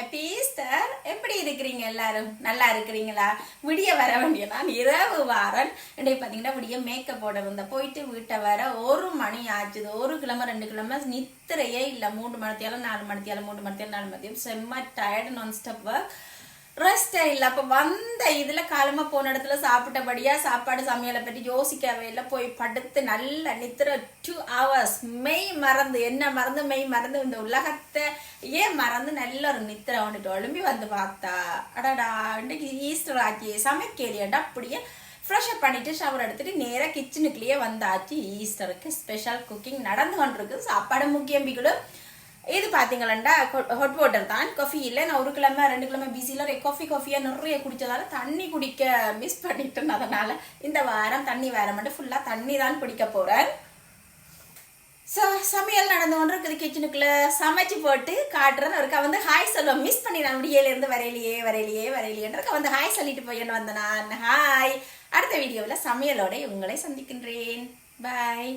Happy Easter. எப்படி இருக்கிறீங்க எல்லாரும்? நல்லா இருக்கிறீங்களா? விடிய வர வேண்டிய நான் இரவு வாரன் இன்னைக்கு பார்த்தீங்கன்னா விடிய மேக்கப் போட இருந்தேன். போயிட்டு வீட்டை வர 1 மணி ஆச்சுது. 1 கிழமை 2 கிழமை நித்திரையே இல்லை. 3 மணித்தியாலும் 4 மணித்தியாலும் 3 மணித்தியாலும் 4 மணித்தியாலும் செம்ம டயர்டு. நான் ஸ்டாப் ஒர்க், ரெஸ்டே இல்லை. அப்போ வந்த இதில் காலமாக போன இடத்துல சாப்பிட்டபடியா சாப்பாடு சமையலை பற்றி யோசிக்கவே இல்லை. போய் படுத்து நல்ல நித்திர 2 hours மெய் மறந்து மெய் மறந்து இந்த உலகத்தை மறந்து நல்ல ஒரு நித்திரை வந்துட்டு ஒழும்பி வந்து பார்த்தா அடாடா இன்னைக்கு ஈஸ்டர் ஆச்சு. சமைக்கலையாண்டா அப்படியே ஃப்ரெஷ்அப் பண்ணிட்டு ஷவர் எடுத்துட்டு நேராக கிச்சனுக்குள்ளேயே வந்தாச்சு. ஈஸ்டருக்கு ஸ்பெஷல் குக்கிங் நடந்து கொண்டிருக்கு. சாப்பாடு முக்கியம் பிகளும். இது பார்த்தீங்களா ஹாட் வாட்டர் தான், காஃபி இல்லை. நான் 1 கிழமை 2 கிழமை பிஸியில் காஃபியாக நிறைய குடித்ததால தண்ணி குடிக்க மிஸ் பண்ணிட்டேன். அதனால இந்த வாரம் தண்ணி வேற மட்டும் ஃபுல்லாக தண்ணி தான் குடிக்க போகிறேன். ஸோ சமையல் நடந்து கொண்டு இருக்குது. கிச்சனுக்குள்ளே சமைச்சு போட்டு காட்டுறேன். அவருக்கு வந்து ஹாய் சொல்லுவோம். மிஸ் பண்ணி நான் முடியலேருந்து வரையிலேன்றதுக்கு வந்து ஹாய் சொல்லிட்டு போயின்னு வந்தேன் நான். ஹாய். அடுத்த வீடியோவில் சமையலோட உங்களை சந்திக்கின்றேன். பாய்.